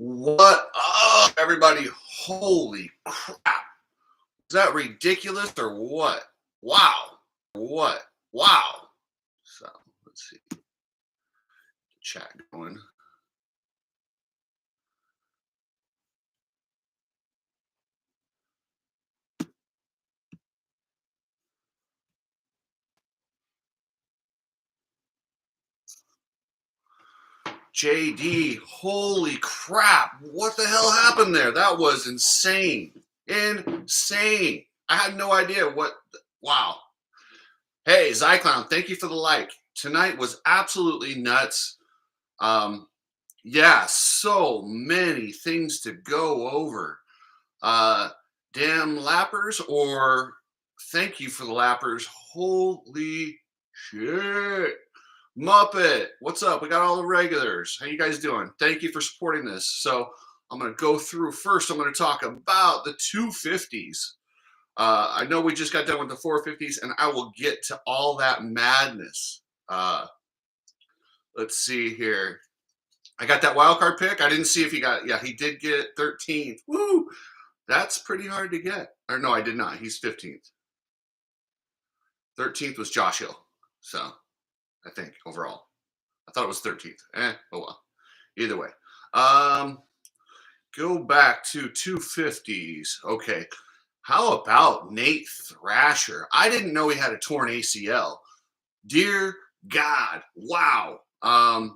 What up, everybody? Holy crap. Is that ridiculous or what? Wow. What? Wow. So let's see. Chat going. JD, holy crap. What the hell happened there? That was insane. Insane. I had no idea what. Wow. Hey, Zyclown, thank you for the like. Tonight was absolutely nuts. Um, yeah, so many things to go over. Uh, damn lappers or thank you for the lappers. Holy shit. Muppet, what's up? We got all the regulars. How you guys doing? Thank you for supporting this. So I'm going to go through first. I'm going to talk about the 250s. I know we just got done with the 450s, and I will get to all that madness. Let's see here. I got that wild card pick. I didn't see if he got. Yeah, he did get 13th. Woo! That's pretty hard to get. Or no, I did not. He's 15th. 13th was Josh Hill. So I think overall. I thought it was 13th. Oh well. Either way. Go back to 250s. Okay. How about Nate Thrasher? I didn't know he had a torn ACL. Dear God. Wow. I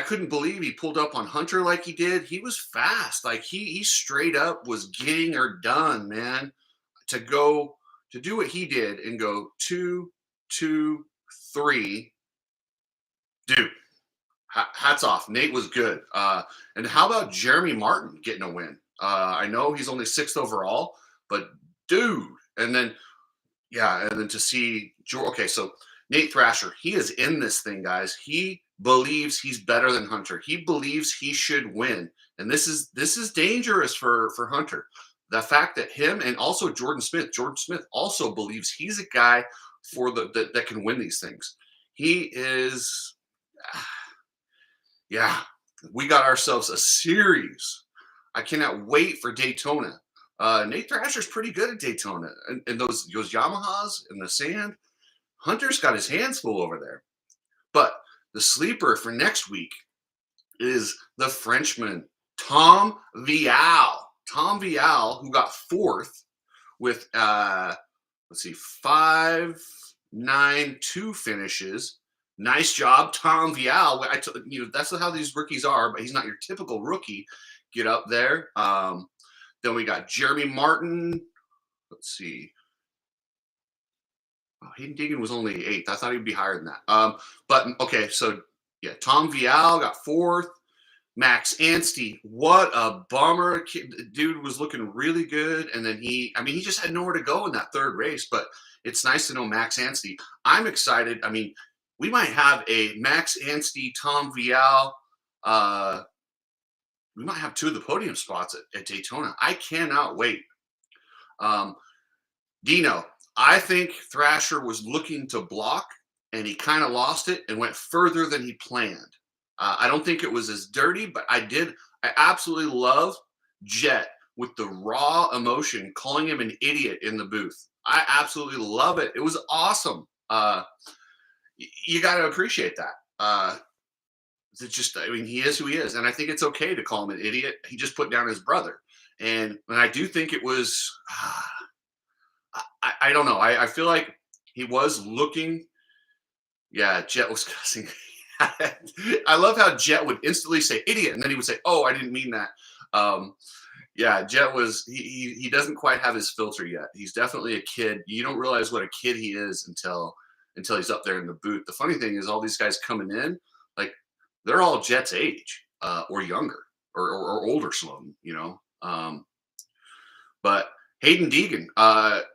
couldn't believe he pulled up on Hunter like he did. He was fast. Like he straight up was getting her done, man. To go to do what he did and go 2, 2, 3. Dude, hats off. Nate was good. And how about Jeremy Martin getting a win? I know he's only 6th overall, but dude. And then to see okay, so Nate Thrasher, he is in this thing, guys. He believes he's better than Hunter. He believes he should win. And this is dangerous for Hunter. The fact that him and also Jordan Smith also believes he's a guy for that can win these things. He is yeah, we got ourselves a series. I cannot wait for Daytona. Nate Thrasher's pretty good at Daytona. And those Yamahas in the sand, Hunter's got his hands full over there. But the sleeper for next week is the Frenchman, Tom Vial. Tom Vial, who got 4th with, 5.92 finishes. Nice job, Tom Vial. That's how these rookies are, but he's not your typical rookie. Get up there. Then we got Jeremy Martin. Let's see. Oh, Hayden Deegan was only 8th. I thought he'd be higher than that. But okay, so yeah, Tom Vial got 4th. Max Anstey, what a bummer. Dude was looking really good. And then he just had nowhere to go in that 3rd race, but it's nice to know Max Anstey. I'm excited. I mean, we might have a Max Anstey, Tom Vial. We might have 2 of the podium spots at Daytona. I cannot wait. Dino, I think Thrasher was looking to block, and he kind of lost it and went further than he planned. I don't think it was as dirty, but I absolutely love Jet with the raw emotion, calling him an idiot in the booth. I absolutely love it. It was awesome. You got to appreciate that. He is who he is. And I think it's okay to call him an idiot. He just put down his brother. And I do think it was, I don't know. I feel like he was looking. Yeah, Jet was cussing. I love how Jet would instantly say idiot, and then he would say, "Oh, I didn't mean that." Yeah, Jet was he doesn't quite have his filter yet. He's definitely a kid. You don't realize what a kid he is until he's up there in the booth. The funny thing is, all these guys coming in, like they're all Jet's age or younger or older, Sloan. But Hayden Deegan,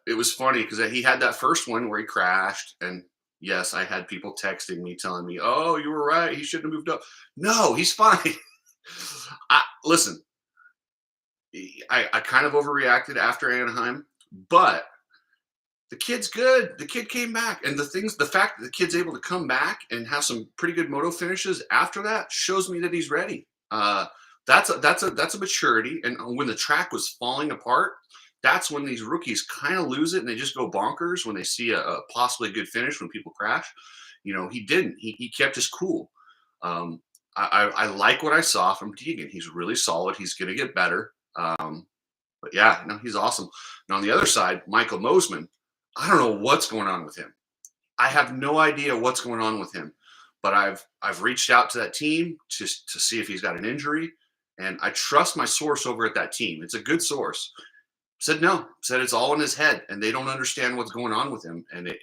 it was funny because he had that first one where he crashed and. Yes, I had people texting me telling me, "Oh, you were right. He shouldn't have moved up." No, he's fine. Listen, I kind of overreacted after Anaheim, but the kid's good. The kid came back, and the fact that the kid's able to come back and have some pretty good moto finishes after that shows me that he's ready. That's a maturity. And when the track was falling apart, that's when these rookies kind of lose it and they just go bonkers when they see a possibly good finish when people crash. He didn't. He kept his cool. Um, I like what I saw from Deegan. He's really solid. He's going to get better. But yeah, no, he's awesome. And on the other side, Michael Mosman, I don't know what's going on with him. I have no idea what's going on with him. But I've reached out to that team to see if he's got an injury, and I trust my source over at that team. It's a good source. Said no. Said it's all in his head, and they don't understand what's going on with him. And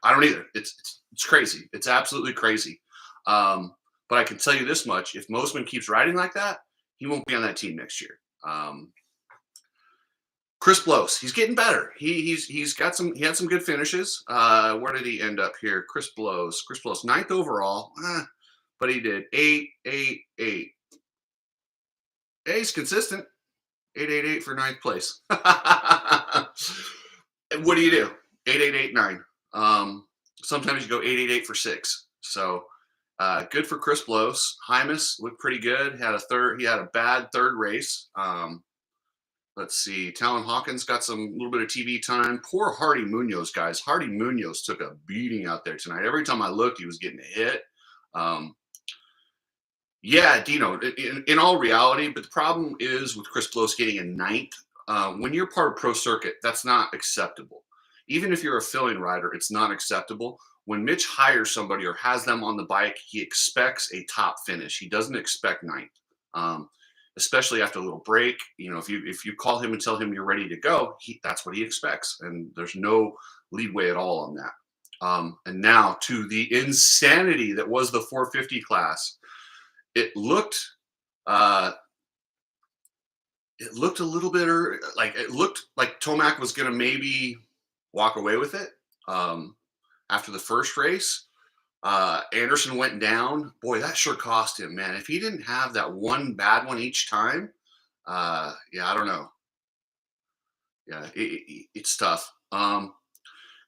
I don't either. It's crazy. It's absolutely crazy. But I can tell you this much: if Mosman keeps riding like that, he won't be on that team next year. Chris Blows, he's getting better. He's got some. He had some good finishes. Where did he end up here? Chris Blows, ninth overall, but he did 8, 8, 8. Yeah, he's consistent. 8, 8, 8 for ninth place. What do you do? 8, 8, 8, 9. Sometimes you go 8, 8, 8 for 6. So good for Chris Blows. Hymas looked pretty good. He had a bad third race. Let's see. Talon Hawkins got some little bit of TV time. Poor Hardy Munoz, guys. Hardy Munoz took a beating out there tonight. Every time I looked, he was getting a hit. Yeah, Dino, in all reality, but the problem is with Chris Blows getting a ninth. When you're part of pro circuit, that's not acceptable. Even if you're a filling rider, it's not acceptable. When Mitch hires somebody or has them on the bike, he expects a top finish. He doesn't expect ninth. Especially after a little break. If you call him and tell him you're ready to go, that's what he expects, and there's no leadway at all on that. And now to the insanity that was the 450 class. It looked a little bit like it looked like Tomac was going to maybe walk away with it after the first race. Anderson went down. Boy, that sure cost him, man. If he didn't have that one bad one each time, yeah, I don't know. Yeah, it's tough.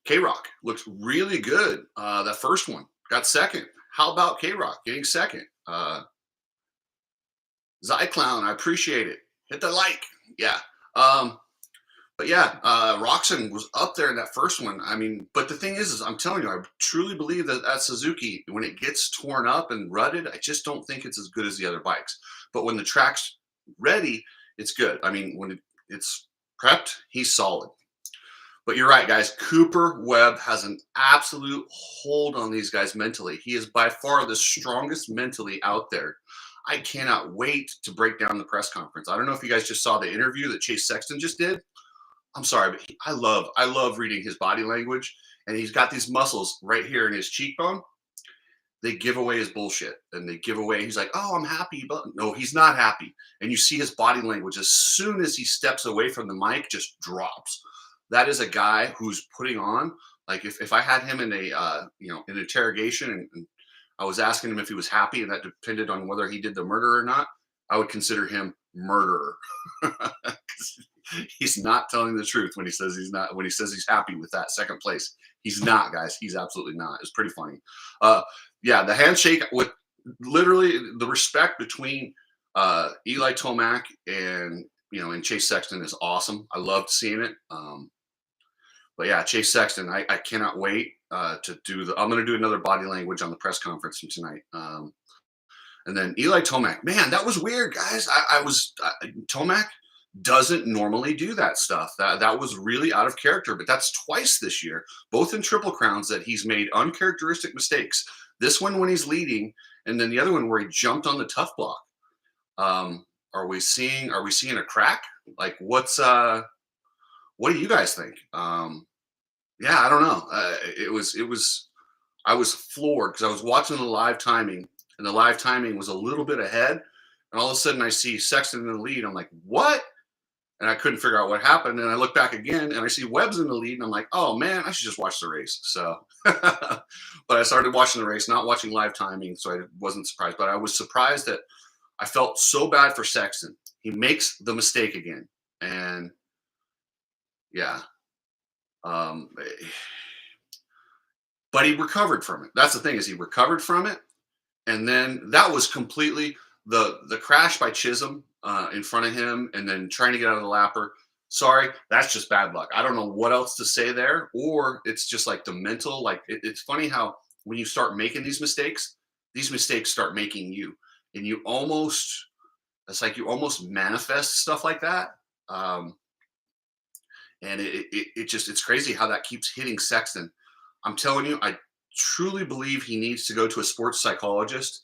K-Rock looks really good. That first one got second. How about K-Rock getting second? Zyclown, I appreciate it. Hit the like. Yeah. But yeah, Roxon was up there in that first one. I mean, but the thing is I'm telling you, I truly believe that Suzuki, when it gets torn up and rutted, I just don't think it's as good as the other bikes. But when the track's ready, it's good. I mean, when it's prepped, he's solid. But you're right, guys. Cooper Webb has an absolute hold on these guys mentally. He is by far the strongest mentally out there. I cannot wait to break down the press conference. I don't know if you guys just saw the interview that Chase Sexton just did. I'm sorry, but I love reading his body language, and he's got these muscles right here in his cheekbone. They give away his bullshit, and they give away. He's like, "Oh, I'm happy," but no, he's not happy. And you see his body language as soon as he steps away from the mic, just drops. That is a guy who's putting on. Like if I had him in a an interrogation and I was asking him if he was happy, and that depended on whether he did the murder or not, I would consider him murderer. He's not telling the truth when he says he's not. When he says he's happy with that second place, he's not, guys. He's absolutely not. It's pretty funny. Yeah, the handshake with literally the respect between Eli Tomac and and Chase Sexton is awesome. I loved seeing it. But yeah, Chase Sexton, I cannot wait to do I'm going to do another body language on the press conference from tonight. And then Eli Tomac, man, that was weird, guys. Tomac doesn't normally do that stuff. That was really out of character, but that's twice this year, both in Triple Crowns, that he's made uncharacteristic mistakes. This one when he's leading, and then the other one where he jumped on the tough block. Are we seeing a crack? Like what do you guys think? Yeah, I don't know. I was floored because I was watching the live timing, and the live timing was a little bit ahead, and all of a sudden I see Sexton in the lead. I'm like, what? And I couldn't figure out what happened. And I look back again, and I see Webb's in the lead, and I'm like, oh man, I should just watch the race. So, but I started watching the race, not watching live timing, so I wasn't surprised. But I was surprised that I felt so bad for Sexton. He makes the mistake again, and yeah. But he recovered from it. That's the thing, is he recovered from it. And then that was completely the crash by Chisholm in front of him, and then trying to get out of the lapper. Sorry, that's just bad luck. I don't know what else to say there, or it's just like the mental. Like it's funny how when you start making these mistakes start making you, and you almost it's like you almost manifest stuff like that. Um, and it just it's crazy how that keeps hitting Sexton. I'm telling you, I truly believe he needs to go to a sports psychologist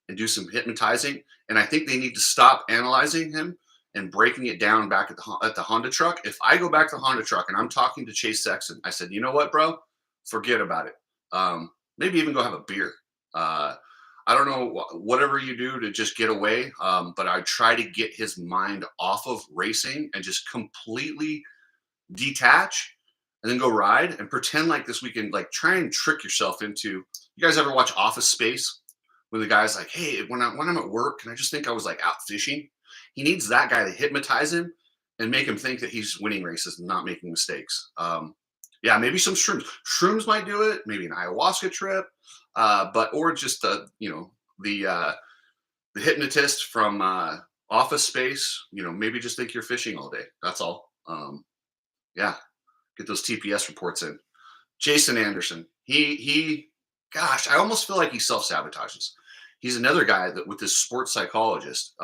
and do some hypnotizing. And I think they need to stop analyzing him and breaking it down back at the Honda truck. If I go back to the Honda truck and I'm talking to Chase Sexton, I said, you know what, bro, forget about it. Maybe even go have a beer. Uh, I don't know whatever you do to just get away, but I try to get his mind off of racing and just completely detach and then go ride and pretend like this weekend, like try and trick yourself into. You guys ever watch Office Space when the guy's like, hey, when I'm at work, can I just think I was like out fishing? He needs that guy to hypnotize him and make him think that he's winning races and not making mistakes. Yeah, maybe some shrooms. Shrooms might do it. Maybe an ayahuasca trip, but or just the hypnotist from Office Space. Maybe just think you're fishing all day. That's all. Yeah, get those TPS reports in. Jason Anderson. Gosh, I almost feel like he self sabotages. He's another guy that with this sports psychologist.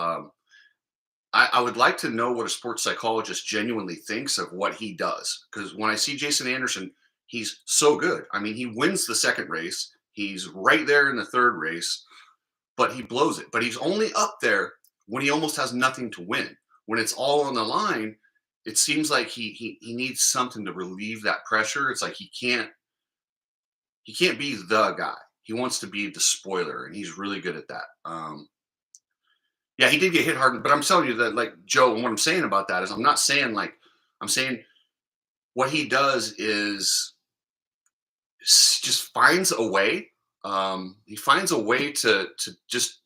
I would like to know what a sports psychologist genuinely thinks of what he does. Because when I see Jason Anderson, he's so good. I mean, he wins the second race. He's right there in the third race, but he blows it. But he's only up there when he almost has nothing to win. When it's all on the line, it seems like he needs something to relieve that pressure. It's like he can't be the guy. He wants to be the spoiler, and he's really good at that. Yeah, he did get hit hard, but I'm telling you that, like Joe, and what I'm saying about that is, I'm not saying like I'm saying what he does is just finds a way. He finds a way to just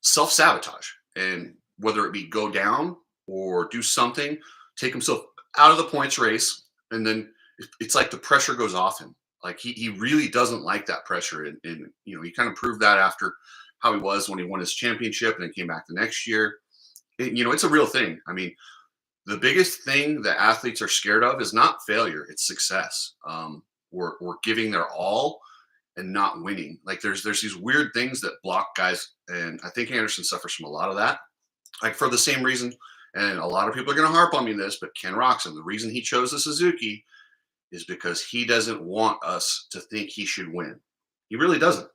self sabotage, and whether it be go down or do something, take himself out of the points race, and then it's like the pressure goes off him. Like he really doesn't like that pressure, and he kind of proved that after how he was when he won his championship and then came back the next year. It's a real thing. I mean, the biggest thing that athletes are scared of is not failure; it's success. We're giving their all and not winning. Like there's these weird things that block guys, and I think Anderson suffers from a lot of that. Like for the same reason, and a lot of people are going to harp on me this, but Ken Roxon, the reason he chose the Suzuki is because he doesn't want us to think he should win. He really doesn't.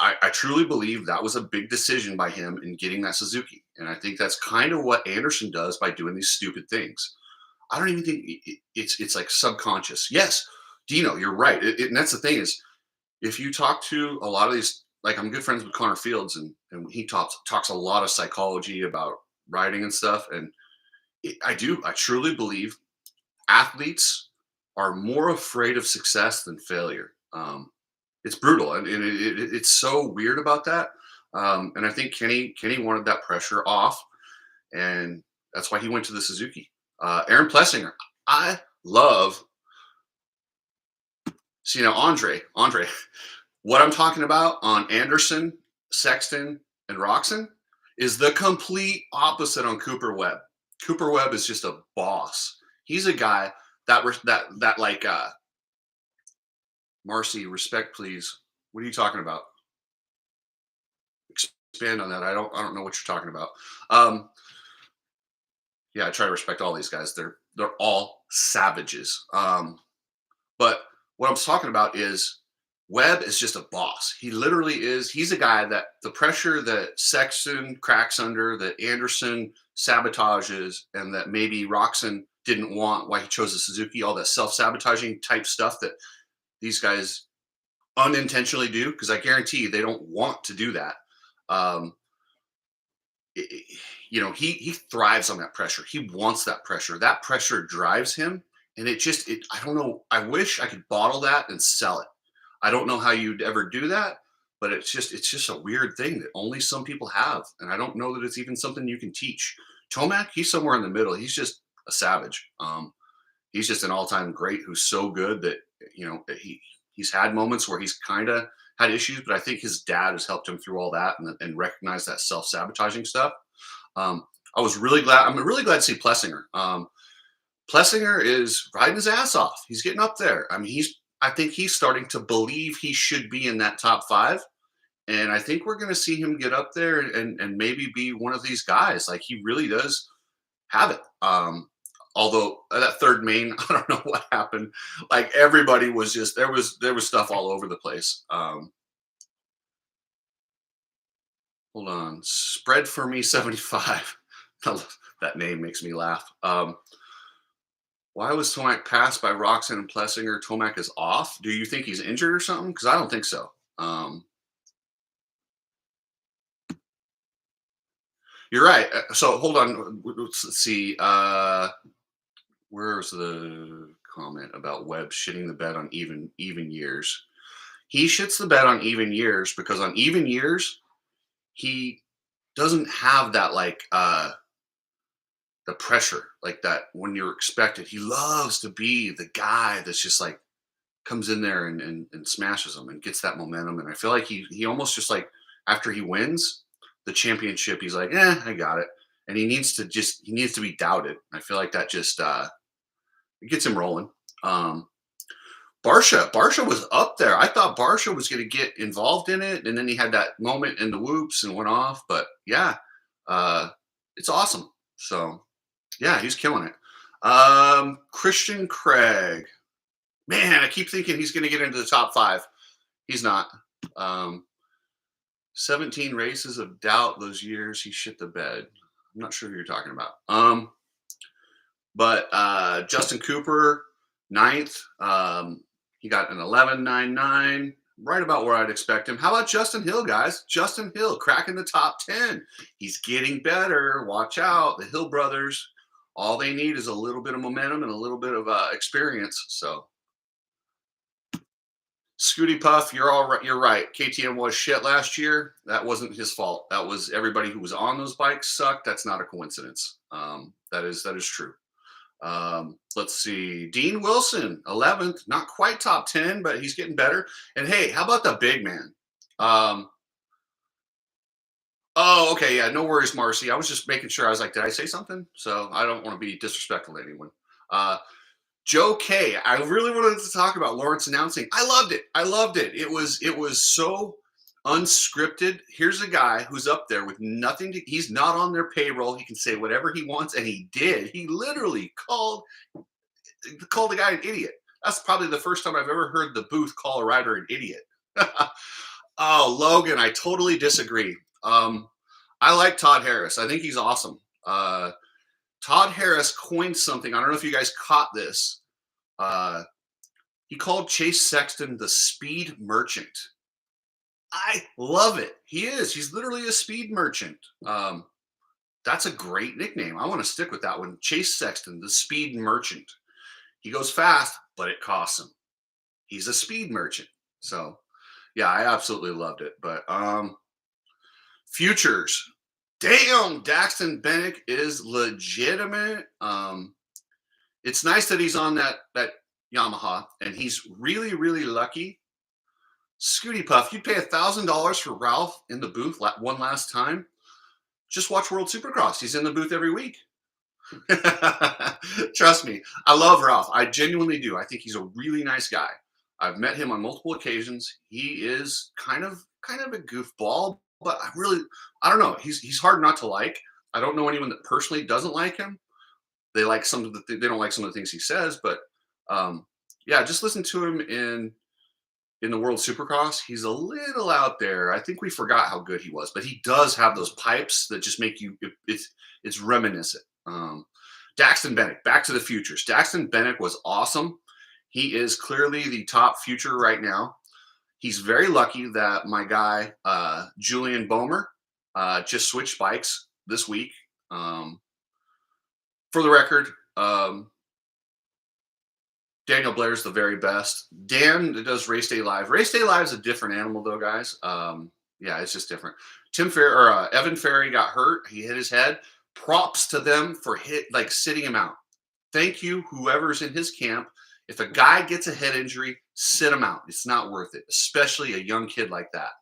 I truly believe that was a big decision by him in getting that Suzuki, and I think that's kind of what Anderson does by doing these stupid things. I don't even think it's like subconscious. Yes, Dino, you're right, and that's the thing is, if you talk to a lot of these, like I'm good friends with Connor Fields, and he talks a lot of psychology about riding and stuff, and I truly believe athletes are more afraid of success than failure. It's brutal, and it's so weird about that. And I think Kenny wanted that pressure off, and that's why he went to the Suzuki. Aaron Plessinger, I love. See now, Andre, what I'm talking about on Anderson, Sexton, and Roxon is the complete opposite on Cooper Webb. Cooper Webb is just a boss. He's a guy that like Marcy, respect, please. What are you talking about? Expand on that. I don't know what you're talking about. Yeah, I try to respect all these guys. They're all savages. But what I'm talking about is Webb is just a boss. He literally is. He's a guy that the pressure that Sexton cracks under, that Anderson sabotages, and that maybe Roxon didn't want, why he chose the Suzuki, all that self-sabotaging type stuff that these guys unintentionally do, because I guarantee you they don't want to do that. Um, he thrives on that pressure. He wants that pressure. That pressure drives him, and I don't know. I wish I could bottle that and sell it. I don't know how you'd ever do that, but it's just a weird thing that only some people have, and I don't know that it's even something you can teach. Tomac, he's somewhere in the middle. He's just a savage. He's just an all-time great who's so good that he's had moments where he's kind of had issues, but I think his dad has helped him through all that and recognize that self-sabotaging stuff. Um, I was really glad. I'm really glad to see Plessinger. Plessinger is riding his ass off. He's getting up there. I mean, I think he's starting to believe he should be in that top five. And I think we're going to see him get up there and maybe be one of these guys. Like he really does have it. Although that third main, I don't know what happened. Like everybody was just there was stuff all over the place. Hold on, spread for me 75. That name makes me laugh. Why was Tomac passed by Roxon and Plessinger? Tomac is off. Do you think he's injured or something? Because I don't think so. You're right. So hold on. Let's see. Where's the comment about Webb shitting the bed on even years? He shits the bed on even years because on even years he doesn't have that like the pressure like that when you're expected. He loves to be the guy that's just like comes in there and smashes them and gets that momentum. And I feel like he almost just like after he wins the championship, he's like, I got it. And he needs to be doubted. I feel like that just it gets him rolling. Barsha was up there. I thought Barsha was going to get involved in it, and then he had that moment in the whoops and went off. But yeah, it's awesome. So yeah, he's killing it. Christian Craig, man, I keep thinking he's going to get into the top five. He's not. 17 races of doubt those years he shit the bed. I'm not sure who you're talking about. But Justin Cooper, ninth. He got an 11.99, right about where I'd expect him. How about Justin Hill, guys? Justin Hill cracking the top 10. He's getting better. Watch out. The Hill brothers, all they need is a little bit of momentum and a little bit of experience. So, Scooty Puff, you're all right. You're right. KTM was shit last year. That wasn't his fault. That was everybody who was on those bikes sucked. That's not a coincidence. That is true. Let's see. Dean Wilson, 11th, not quite top 10, but he's getting better. And hey, how about the big man? Oh, okay. Yeah, no worries, Marcy. I was just making sure. I was like, did I say something? So I don't want to be disrespectful to anyone. Joe K. I really wanted to talk about Lawrence announcing. I loved it. I loved it. It was so unscripted. Here's a guy who's up there with nothing to, he's not on their payroll. He can say whatever he wants, and he did. He literally called the guy an idiot. That's probably the first time I've ever heard the booth call a rider an idiot. Oh, Logan, I totally disagree. I like Todd Harris. I think he's awesome. Todd Harris coined something. I don't know if you guys caught this. He called Chase Sexton the speed merchant. I love it. He is. He's literally a speed merchant. That's a great nickname. I want to stick with that one. Chase Sexton, the speed merchant. He goes fast, but it costs him. He's a speed merchant. So, yeah, I absolutely loved it. But futures. Damn, Daxton Bennick is legitimate. It's nice that he's on that Yamaha, and he's really, really lucky. Scooty Puff, you'd pay $1,000 for Ralph in the booth one last time. Just watch World Supercross. He's in the booth every week. Trust me, I love Ralph. I genuinely do. I think he's a really nice guy. I've met him on multiple occasions. He is kind of a goofball, but I don't know. He's hard not to like. I don't know anyone that personally doesn't like him. They like they don't like some of the things he says, but yeah, just listen to him in the World Supercross. He's a little out there. I think we forgot how good he was, but he does have those pipes that just make you. It's reminiscent. Daxton Bennick, back to the futures. Daxton Bennick was awesome. He is clearly the top future right now. He's very lucky that my guy Julian Bomer just switched bikes this week. For the record, Daniel Blair's the very best. Dan does Race Day Live. Race Day Live is a different animal, though, guys. Yeah, it's just different. Evan Ferry got hurt. He hit his head. Props to them for sitting him out. Thank you, whoever's in his camp. If a guy gets a head injury, Sit him out. It's not worth it, especially a young kid like that.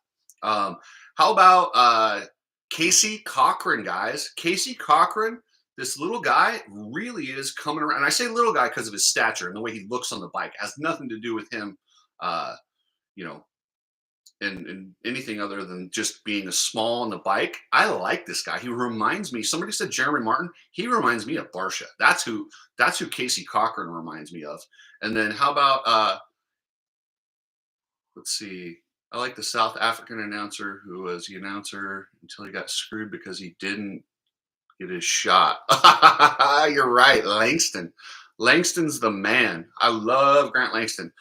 Um, how about Casey Cochran, guys? Casey Cochran, this little guy really is coming around. And I say little guy because of his stature and the way he looks on the bike. It has nothing to do with him, uh, you know, and anything other than just being a small on the bike. I like this guy. He reminds me. Somebody said Jeremy Martin. He reminds me of Barsha. That's who Casey Cochran reminds me of. And then how about let's see. I like the South African announcer who was the announcer until he got screwed because he didn't get his shot. You're right, Langston. Langston's the man. I love Grant Langston.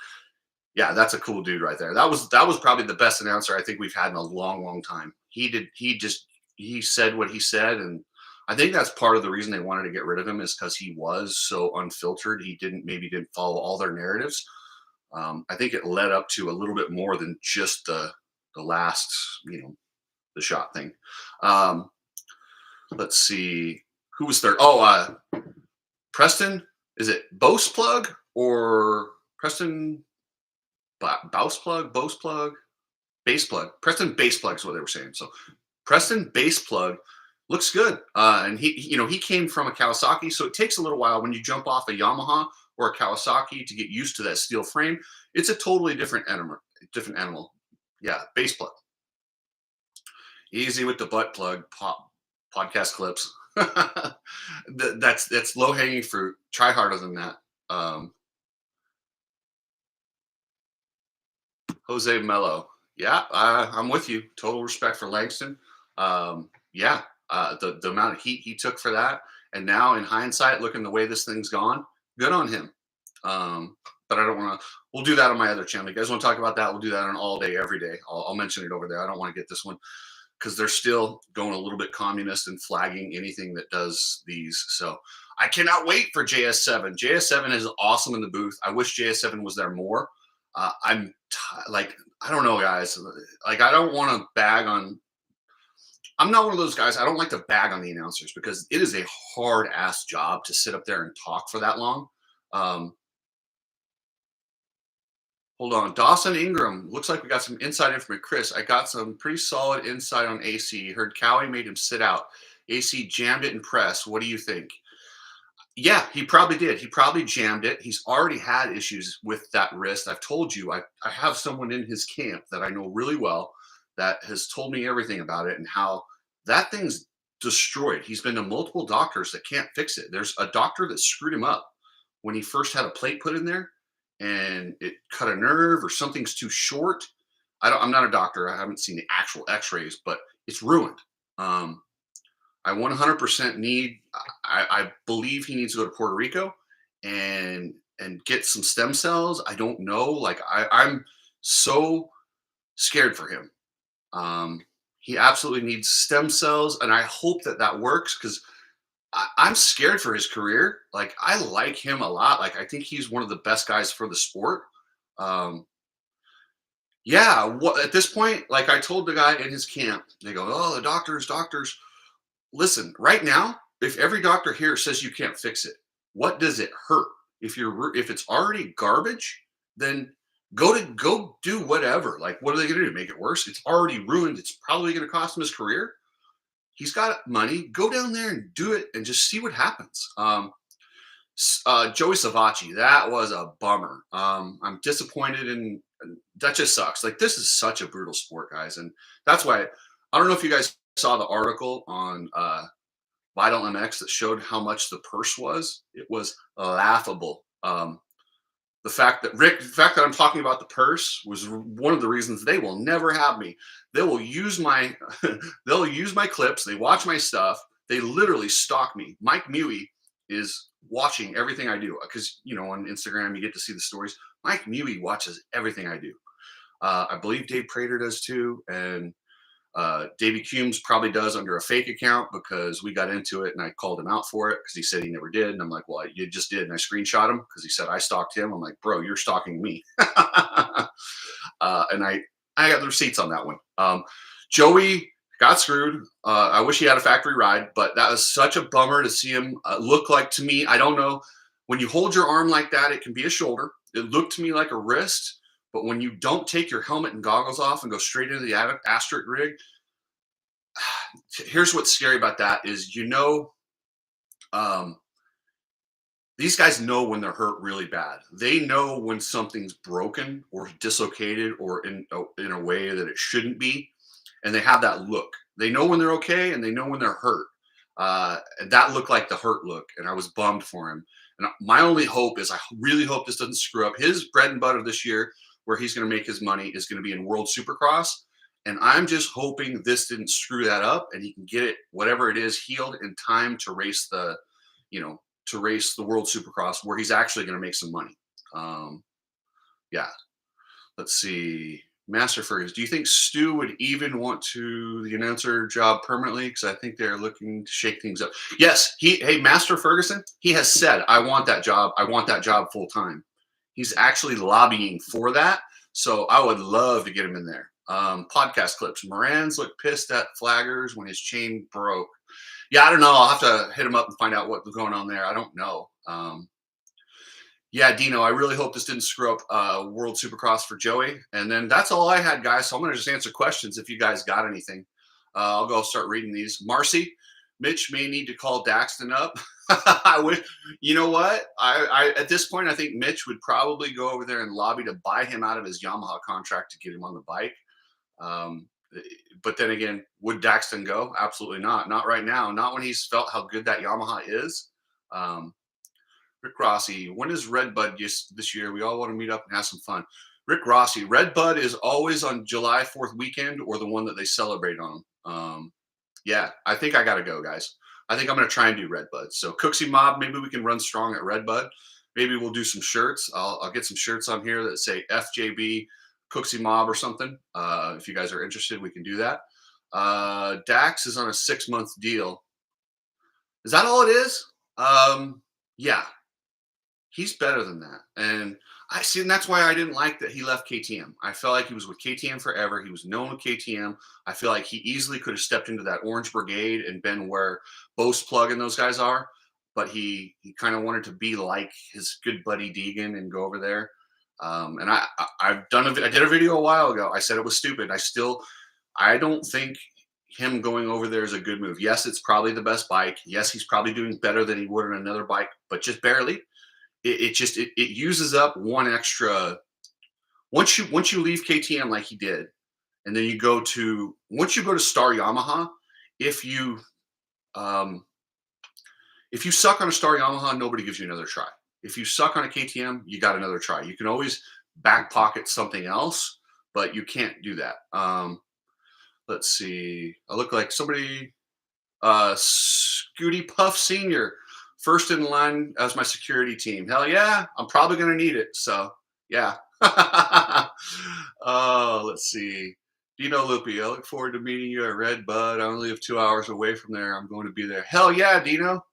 Yeah, that's a cool dude right there. That was probably the best announcer I think we've had in a long, long time. He said what he said, and I think that's part of the reason they wanted to get rid of him is because he was so unfiltered. He didn't follow all their narratives. I think it led up to a little bit more than just the last, the shot thing. Let's see who was third. Oh, Preston. Is it Bose Plug or Preston Bouse Plug? Bose Plug? Base Plug. Preston Base Plug is what they were saying. So Preston Base Plug looks good, and he came from a Kawasaki, so it takes a little while when you jump off a Yamaha or a Kawasaki to get used to that steel frame. It's a totally different animal. Yeah, Base Plug. Easy with the butt plug. Podcast clips. That's low hanging fruit. Try harder than that. Jose Mello. Yeah, I'm with you. Total respect for Langston. Yeah, the amount of heat he took for that, and now in hindsight, looking the way this thing's gone, good on him. But I don't want to. We'll do that on my other channel. You guys want to talk about that? We'll do that on all day, every day. I'll mention it over there. I don't want to get this one because they're still going a little bit communist and flagging anything that does these. So I cannot wait for JS7. JS7 is awesome in the booth. I wish JS7 was there more. Like, I don't know, guys. Like, I don't want to bag on. I'm not one of those guys. I don't like to bag on the announcers because it is a hard ass job to sit up there and talk for that long. Hold on. Dawson Ingram. Looks like we got some inside information. Chris, I got some pretty solid insight on AC. Heard Cowie made him sit out. AC jammed it in press. What do you think? Yeah, he probably did. He probably jammed it. He's already had issues with that wrist. I've told you, I have someone in his camp that I know really well that has told me everything about it and how that thing's destroyed. He's been to multiple doctors that can't fix it. There's a doctor that screwed him up when he first had a plate put in there and it cut a nerve or something's too short. I'm not a doctor. I haven't seen the actual x-rays, but it's ruined. I 100% need. I believe he needs to go to Puerto Rico and get some stem cells. I don't know. Like I'm so scared for him. He absolutely needs stem cells, and I hope that works because I'm scared for his career. Like I like him a lot. Like I think he's one of the best guys for the sport. Yeah. At this point, like I told the guy in his camp, they go, "Oh, the doctors." Listen, right now, if every doctor here says you can't fix it, what does it hurt? If it's already garbage, then go do whatever. Like, what are they going to do? Make it worse? It's already ruined. It's probably going to cost him his career. He's got money. Go down there and do it, and just see what happens. Joey Savacci, that was a bummer. I'm disappointed, and that just sucks. Like, this is such a brutal sport, guys, and that's why I don't know if you guys saw the article on Vital MX that showed how much the purse was. It was laughable. The fact that I'm talking about the purse was one of the reasons they will never have me. They will use my they'll use my clips. They watch my stuff. They literally stalk me. Mike Mewey is watching everything I do because on Instagram you get to see the stories. Mike Mewey watches everything I do. I believe Dave Prater does too, and Davey Cumes probably does under a fake account because we got into it and I called him out for it because he said he never did. And I'm like, well, you just did. And I screenshot him because he said I stalked him. I'm like, bro, you're stalking me. And I got the receipts on that one. Joey got screwed. I wish he had a factory ride, but that was such a bummer to see him look like to me. I don't know. When you hold your arm like that, it can be a shoulder. It looked to me like a wrist. But when you don't take your helmet and goggles off and go straight into the asterisk rig, here's what's scary about that is, um, these guys know when they're hurt really bad. They know when something's broken or dislocated or in a way that it shouldn't be, and they have that look. They know when they're okay, and they know when they're hurt. And that looked like the hurt look, and I was bummed for him. And my only hope is, I really hope this doesn't screw up his bread and butter this year, where he's going to make his money is going to be in World Supercross. And I'm just hoping this didn't screw that up, and he can get it, whatever it is, healed in time to race you know, the World Supercross, where he's actually going to make some money. Yeah. Let's see. Master Fergus, do you think Stu would even want to the announcer job permanently? Because I think they're looking to shake things up. Yes, hey, Master Ferguson, he has said, I want that job. I want that job full time. He's actually lobbying for that. So I would love to get him in there. Podcast clips. Moran's looked pissed at Flaggers when his chain broke. Yeah, I don't know. I'll have to hit him up and find out what's going on there. I don't know. Yeah, Dino, I really hope this didn't screw up World Supercross for Joey. And then that's all I had, guys. So I'm going to just answer questions if you guys got anything. I'll go start reading these. Marcy, Mitch may need to call Daxton up. I would, you know what? I at this point, I think Mitch would probably go over there and lobby to buy him out of his Yamaha contract to get him on the bike. But then again, would Daxton go? Absolutely not. Not right now. Not when he's felt how good that Yamaha is. Rick Rossi, when is Red Bud this year? We all want to meet up and have some fun. Rick Rossi, Red Bud is always on July 4th weekend or the one that they celebrate on. Yeah, I think I got to go, guys. I think I'm going to try and do Red Bud. So Cooksey Mob, maybe we can run strong at Red Bud. Maybe we'll do some shirts. I'll get some shirts on here that say FJB Cooksey Mob or something. If you guys are interested, we can do that. Dax is on a 6-month deal. Is that all it is? Yeah. He's better than that. And I see, and that's why I didn't like that he left KTM. I felt like he was with KTM forever. He was known with KTM. I feel like he easily could have stepped into that Orange Brigade and been where Bose Plug and those guys are. But he kind of wanted to be like his good buddy Deegan and go over there. And I did a video a while ago. I said it was stupid. I don't think him going over there is a good move. Yes, it's probably the best bike. Yes, he's probably doing better than he would on another bike, but just barely. It uses up one extra. Once you leave KTM like he did, and then once you go to Star Yamaha, if you suck on a Star Yamaha, nobody gives you another try. If you suck on a KTM, you got another try. You can always back pocket something else, but you can't do that. Let's see. I look like somebody. Scooty Puff Senior. First in line as my security team. Hell yeah, I'm probably going to need it. So, yeah. Let's see. Dino Loopy, I look forward to meeting you at Red Bud. I only live 2 hours away from there. I'm going to be there. Hell yeah, Dino.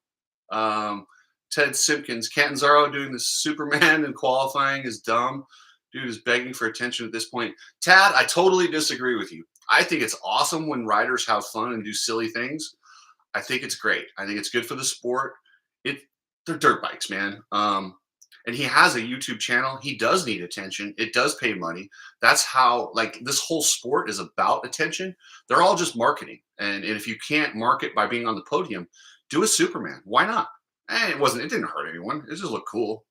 Ted Simpkins, Catanzaro doing the Superman and qualifying is dumb. Dude is begging for attention at this point. Tad, I totally disagree with you. I think it's awesome when riders have fun and do silly things. I think it's great. I think it's good for the sport. They're dirt bikes, man. And he has a YouTube channel. He does need attention. It does pay money. That's how, like, this whole sport is about attention. They're all just marketing. And if you can't market by being on the podium, do a Superman. Why not? It didn't hurt anyone. It just looked cool.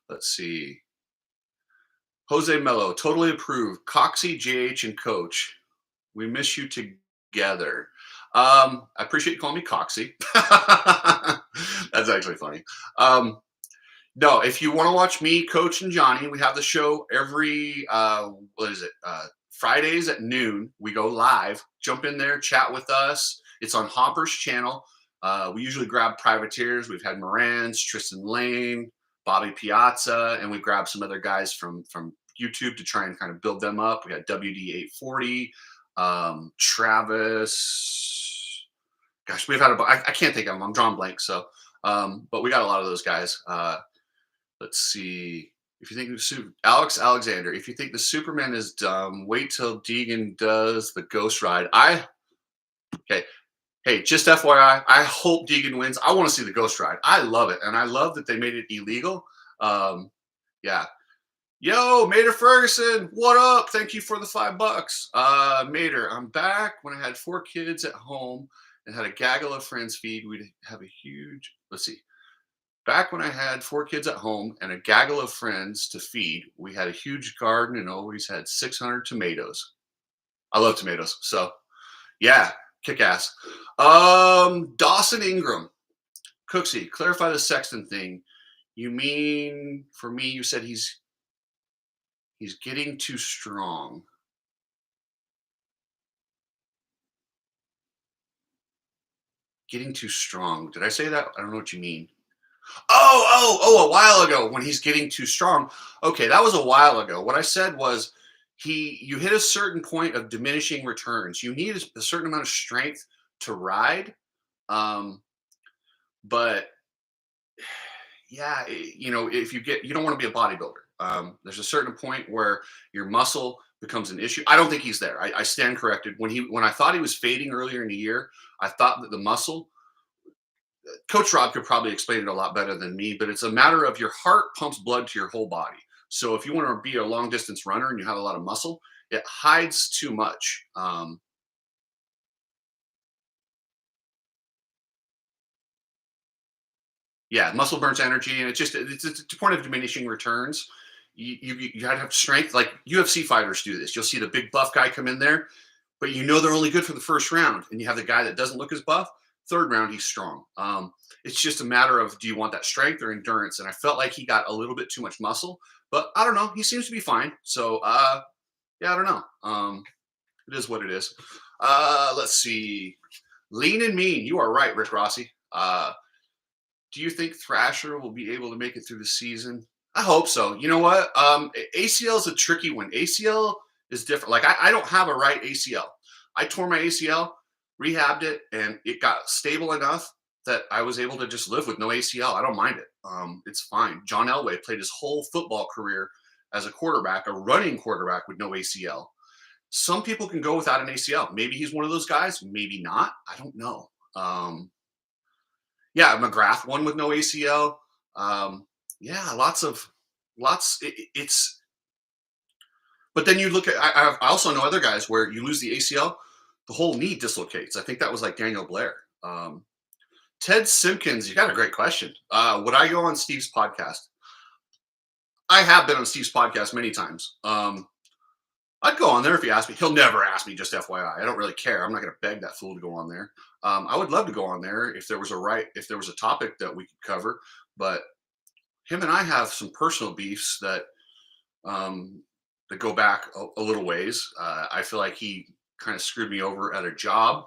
Let's see. Jose Mello, totally approved. Coxie, JH, and Coach. We miss you together. I appreciate you calling me Coxie. That's actually funny. No, if you want to watch me, Coach, and Johnny, we have the show every Fridays at noon. We go live. Jump in there, chat with us. It's on Hopper's channel. We usually grab privateers. We've had Moran's, Tristan Lane, Bobby Piazza, and we grabbed some other guys from YouTube to try and kind of build them up. We had WD840, Travis. Gosh, we've had I can't think of them. I'm drawing blank. So, but we got a lot of those guys. Let's see. If you think Alex Alexander, if you think the Superman is dumb, wait till Deegan does the Ghost Ride. Okay. Hey, just FYI, I hope Deegan wins. I want to see the Ghost Ride. I love it, and I love that they made it illegal. Yeah. Yo, Mater Ferguson, what up? Thank you for the $5. Mater, I'm back. When I had 4 kids at home and had a gaggle of friends feed, we'd have a huge, let's see, back when I had 4 kids at home and a gaggle of friends to feed, we had a huge garden and always had 600 tomatoes. I love tomatoes. So, yeah, kick ass. Dawson Ingram, Cooksey, clarify the Sexton thing. You mean for me, you said he's getting too strong. Getting too strong. Did I say that? I don't know what you mean. A while ago when he's getting too strong. Okay, that was a while ago. What I said was you hit a certain point of diminishing returns. You need a certain amount of strength to ride. Um, but yeah, if you don't want to be a bodybuilder. There's a certain point where your muscle becomes an issue. I don't think he's there. I stand corrected. When I thought he was fading earlier in the year, I thought that the muscle Coach Rob could probably explain it a lot better than me, but it's a matter of your heart pumps blood to your whole body. So if you want to be a long distance runner and you have a lot of muscle, it hides too much. Yeah, muscle burns energy, and it's a point of diminishing returns. You got to have strength. Like UFC fighters do this. You'll see the big buff guy come in there, but they're only good for the first round, and you have the guy that doesn't look as buff. Third round, he's strong. It's just a matter of do you want that strength or endurance? And I felt like he got a little bit too much muscle, but I don't know. He seems to be fine. So yeah, I don't know. It is what it is. Let's see. Lean and mean. You are right, Rick Rossi. Do you think Thrasher will be able to make it through the season? I hope so. You know what? ACL is a tricky one. ACL is different. Like I don't have a right ACL. I tore my ACL, rehabbed it, and it got stable enough that I was able to just live with no ACL. I don't mind it. It's fine. John Elway played his whole football career as a quarterback, a running quarterback with no ACL. Some people can go without an ACL. Maybe he's one of those guys. Maybe not. I don't know. Yeah, McGrath one with no ACL. Yeah, lots. It's but then you look at. I also know other guys where you lose the ACL, the whole knee dislocates. I think that was like Daniel Blair. Ted Simpkins, you got a great question. Would I go on Steve's podcast? I have been on Steve's podcast many times. I'd go on there if he asked me. He'll never ask me, just FYI. I don't really care. I'm not going to beg that fool to go on there. I would love to go on there if there was a topic that we could cover. But him and I have some personal beefs um, that go back a little ways. I feel like he kind of screwed me over at a job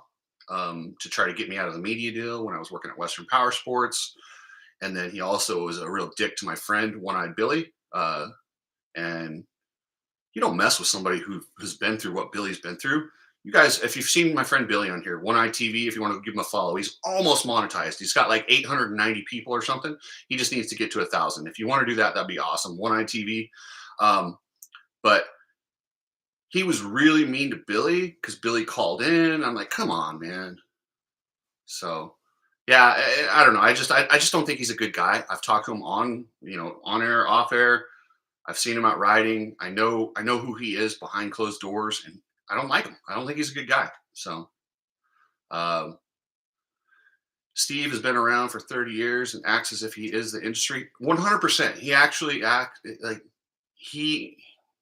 to try to get me out of the media deal when I was working at Western Power Sports. And then he also was a real dick to my friend, One Eyed Billy. And you don't mess with somebody who has been through what Billy's been through. You guys, if you've seen my friend Billy on here, One Eye TV, if you want to give him a follow, he's almost monetized. He's got like 890 people or something. He just needs to get to 1,000. If you want to do that, that'd be awesome. One Eye TV. But he was really mean to Billy because Billy called in. I'm like, come on, man. So yeah, I don't know. I just don't think he's a good guy. I've talked to him on air, off air. I've seen him out riding. I know who he is behind closed doors, and I don't like him. I don't think he's a good guy. So, um, Steve has been around for 30 years and acts as if he is the industry. 100%. He actually act like he.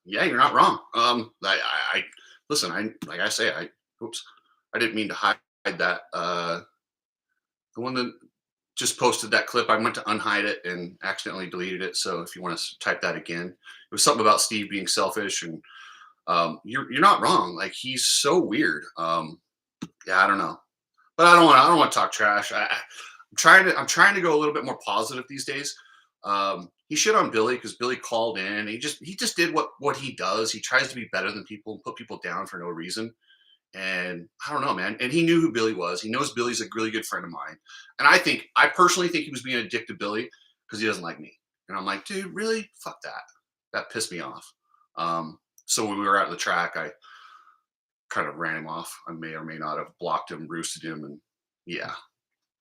Yeah, you're not wrong. I listen. Like I say. Oops. I didn't mean to hide that. The one that just posted that clip. I meant to unhide it and accidentally deleted it. So if you want to type that again, it was something about Steve being selfish, and you're not wrong. Like he's so weird. Yeah, I don't know, but I don't want to talk trash. I'm trying to go a little bit more positive these days. He shit on Billy because Billy called in. He just did what he does. He tries to be better than people and put people down for no reason. And I don't know, man. And he knew who Billy was. He knows Billy's a really good friend of mine. And I personally think he was being a dick to Billy because he doesn't like me. And I'm like, dude, really? Fuck that. That pissed me off. So when we were at the track, I kind of ran him off. I may or may not have blocked him, roosted him, and yeah.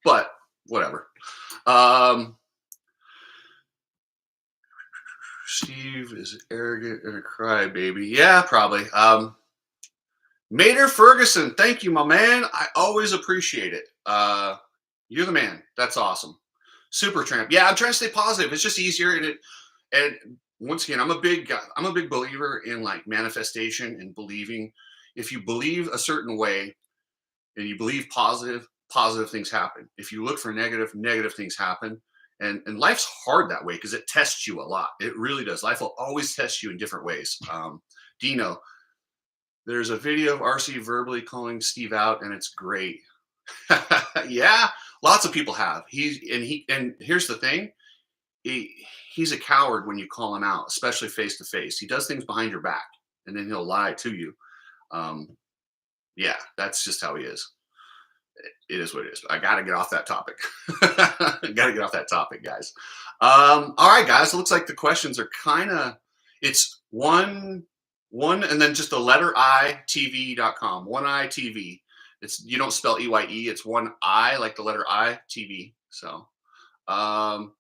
But whatever. Um, Steve is arrogant and a crybaby. Yeah, probably. Mater Ferguson, thank you, my man. I always appreciate it. You're the man. That's awesome. Super Tramp. Yeah, I'm trying to stay positive. It's just easier, and once again, I'm a big believer in like manifestation and believing. If you believe a certain way and you believe positive things happen. If you look for negative things happen. And life's hard that way because it tests you a lot. It really does. Life will always test you in different ways. Dino, there's a video of RC verbally calling Steve out, and it's great. Yeah, lots of people have. And here's the thing. He's a coward when you call him out, especially face to face. He does things behind your back, and then he'll lie to you. Yeah, that's just how he is. It is what it is. I got to get off that topic. Got to get off that topic, guys. All right, guys. It looks like the questions are kind of. It's one, and then just the letter I TV.com. One I TV. It's you don't spell EYE. It's one I like the letter I TV. So, for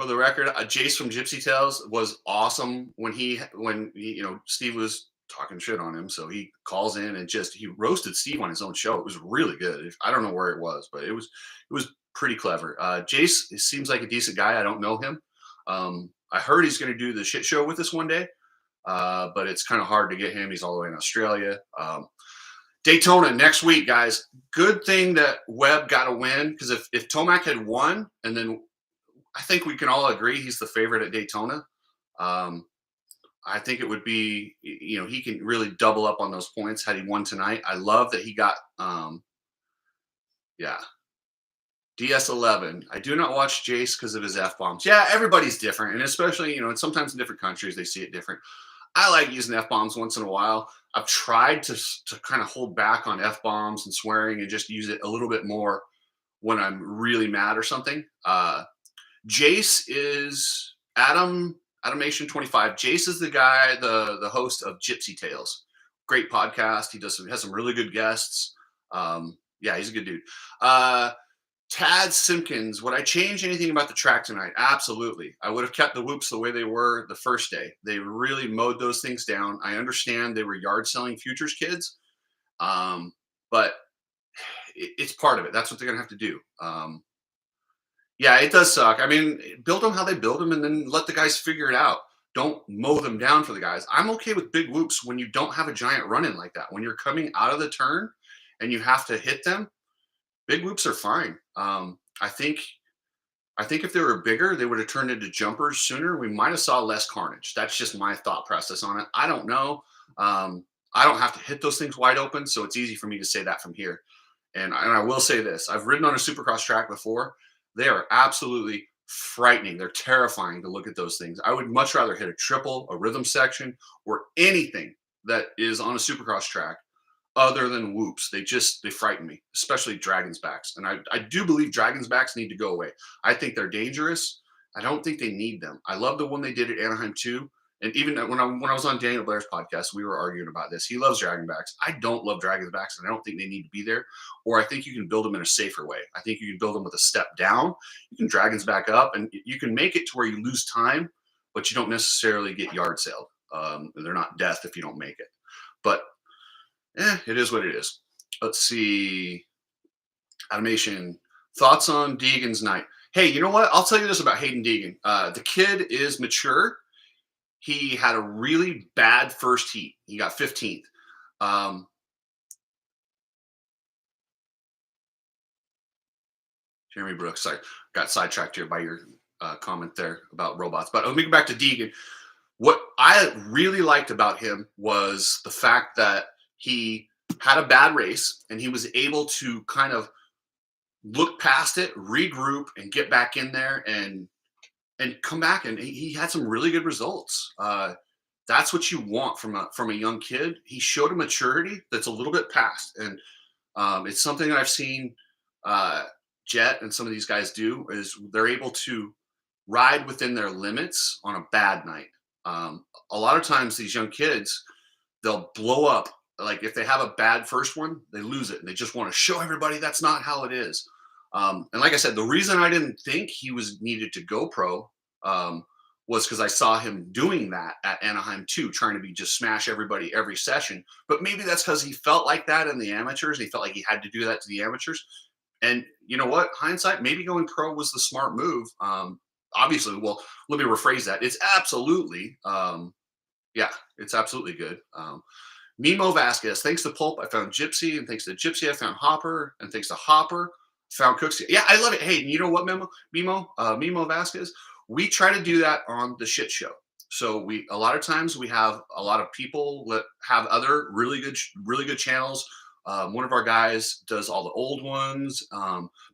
the record, Jace from Gypsy Tales was awesome when Steve was talking shit on him. So he calls in and he roasted Steve on his own show. It was really good. I don't know where it was, but it was pretty clever. Jace seems like a decent guy. I don't know him. I heard he's going to do the shit show with us one day, but it's kind of hard to get him. He's all the way in Australia. Daytona next week, guys. Good thing that Webb got a win because if Tomac had won, and then I think we can all agree he's the favorite at Daytona. I think it would be, he can really double up on those points had he won tonight. I love that he got, DS11. I do not watch Jace because of his F-bombs. Yeah, everybody's different. And especially, and sometimes in different countries, they see it different. I like using F-bombs once in a while. I've tried to kind of hold back on F-bombs and swearing and just use it a little bit more when I'm really mad or something. Jace is Animation 25. Jace is the guy, the host of Gypsy Tales. Great podcast. He has some really good guests. Yeah, he's a good dude. Tad Simpkins, would I change anything about the track tonight? Absolutely. I would have kept the whoops the way they were the first day. They really mowed those things down. I understand they were yard selling futures kids, but it's part of it. That's what they're going to have to do. Yeah, it does suck. I mean, build them how they build them and then let the guys figure it out. Don't mow them down for the guys. I'm okay with big whoops when you don't have a giant run-in like that. When you're coming out of the turn and you have to hit them, big whoops are fine. I think if they were bigger, they would have turned into jumpers sooner. We might have saw less carnage. That's just my thought process on it. I don't know. I don't have to hit those things wide open, so it's easy for me to say that from here. And I will say this. I've ridden on a Supercross track before. They are absolutely frightening. They're terrifying to look at those things. I would much rather hit a triple, a rhythm section, or anything that is on a Supercross track other than whoops. They frighten me, especially Dragon's backs. And I do believe Dragon's backs need to go away. I think they're dangerous. I don't think they need them. I love the one they did at Anaheim too. And even when I was on Daniel Blair's podcast, we were arguing about this. He loves dragon backs. I don't love dragon backs, and I don't think they need to be there. Or I think you can build them in a safer way. I think you can build them with a step down. You can dragons back up, and you can make it to where you lose time, but you don't necessarily get yard sailed. They're not death if you don't make it. But it is what it is. Let's see. Animation. Thoughts on Deegan's night? Hey, you know what? I'll tell you this about Hayden Deegan. The kid is mature. He had a really bad first heat. He got 15th. Jeremy Brooks, sorry, got sidetracked here by your comment there about robots. But let me go back to Deegan. What I really liked about him was the fact that he had a bad race and he was able to kind of look past it, regroup, and get back in there and come back, and he had some really good results. That's what you want from a young kid. He showed a maturity that's a little bit past, and it's something that I've seen Jet and some of these guys do is they're able to ride within their limits on a bad night. A lot of times these young kids, they'll blow up. Like if they have a bad first one, they lose it, and they just want to show everybody that's not how it is. And like I said, the reason I didn't think he was needed to go pro was because I saw him doing that at Anaheim too, trying to be just smash everybody every session. But maybe that's because he felt like that in the amateurs. He felt like he had to do that to the amateurs. And you know what? Hindsight, maybe going pro was the smart move. Obviously, well, let me rephrase that. It's absolutely, yeah, it's absolutely good. Mimo Vasquez, thanks to Pulp, I found Gypsy, and thanks to Gypsy, I found Hopper, and thanks to Hopper, found Cooksy. Yeah, I love it. Hey, you know what, Mimo Vasquez, we try to do that on the shit show. So we a lot of times we have a lot of people that have other really good channels. One of our guys does all the old ones.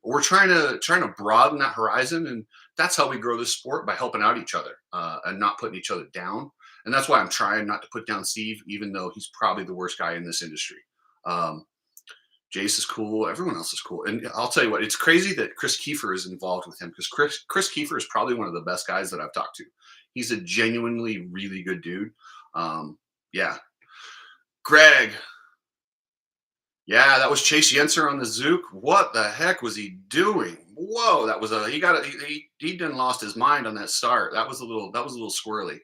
We're trying to broaden that horizon, and that's how we grow this sport by helping out each other and not putting each other down. And that's why I'm trying not to put down Steve, even though he's probably the worst guy in this industry. Um, Jace is cool. Everyone else is cool. And I'll tell you what, it's crazy that Chris Kiefer is involved with him because Chris Kiefer is probably one of the best guys that I've talked to. He's a genuinely really good dude. Yeah. Greg. Yeah, that was Chase Yenser on the Zook. What the heck was he doing? Whoa, that was a he done lost his mind on that start. That was a little squirrely.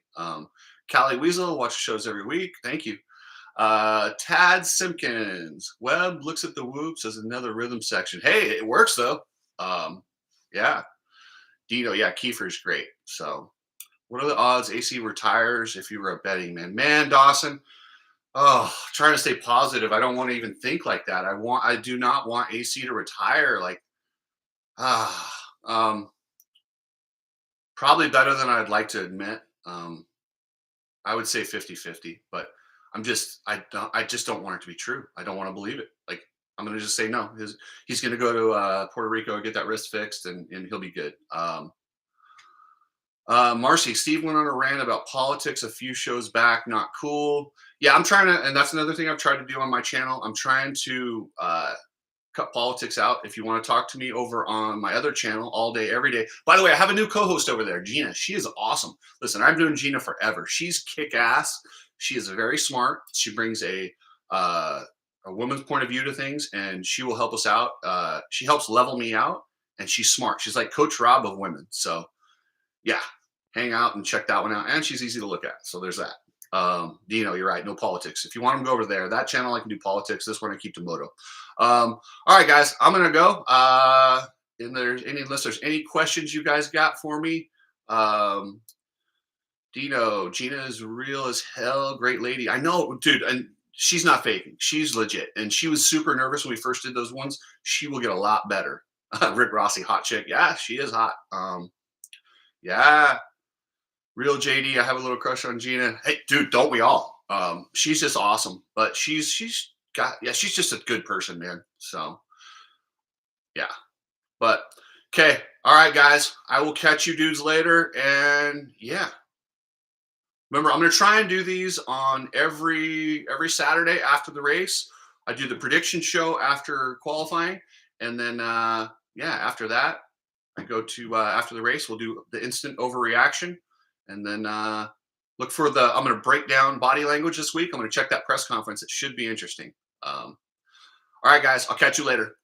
Callie Weasel, watch the shows every week. Thank you. Tad Simpkins. Webb looks at the whoops as another rhythm section. Hey, it works though. Yeah. Dino, yeah, Kiefer's great. So what are the odds AC retires if you were a betting man? Man, Dawson. Oh, trying to stay positive. I don't want to even think like that. I do not want AC to retire. Like, um, probably better than I'd like to admit. I would say 50-50, but I just don't want it to be true. I don't want to believe it. Like, I'm going to just say no. He's going to go to Puerto Rico, get that wrist fixed, and he'll be good. Marcy, Steve went on a rant about politics a few shows back. Not cool. Yeah, I'm trying to, and that's another thing I've tried to do on my channel. I'm trying to cut politics out. If you want to talk to me over on my other channel all day, every day. By the way, I have a new co-host over there, Gina. She is awesome. Listen, I've known Gina forever. She's kick-ass. She is very smart. She brings a woman's point of view to things, and she will help us out. She helps level me out, and she's smart. She's like Coach Rob of women. So, yeah, hang out and check that one out. And she's easy to look at. So there's that. Dino, you're right. No politics. If you want them to go over there, that channel, I can do politics. This one, I keep to moto. All right, guys, I'm going to go. Unless there's any questions you guys got for me. Dino, Gina is real as hell. Great lady. I know, dude. And she's not faking. She's legit. And she was super nervous when we first did those ones. She will get a lot better. Rick Rossi, hot chick. Yeah, she is hot. Yeah. Real JD, I have a little crush on Gina. Hey, dude, don't we all? She's just awesome. But she's just a good person, man. So, yeah. But, okay. All right, guys. I will catch you dudes later. And, yeah. Remember, I'm going to try and do these on every Saturday after the race. I do the prediction show after qualifying. And then, yeah, after that, I go to, after the race, we'll do the instant overreaction. And then look for I'm going to break down body language this week. I'm going to check that press conference. It should be interesting. All right, guys, I'll catch you later.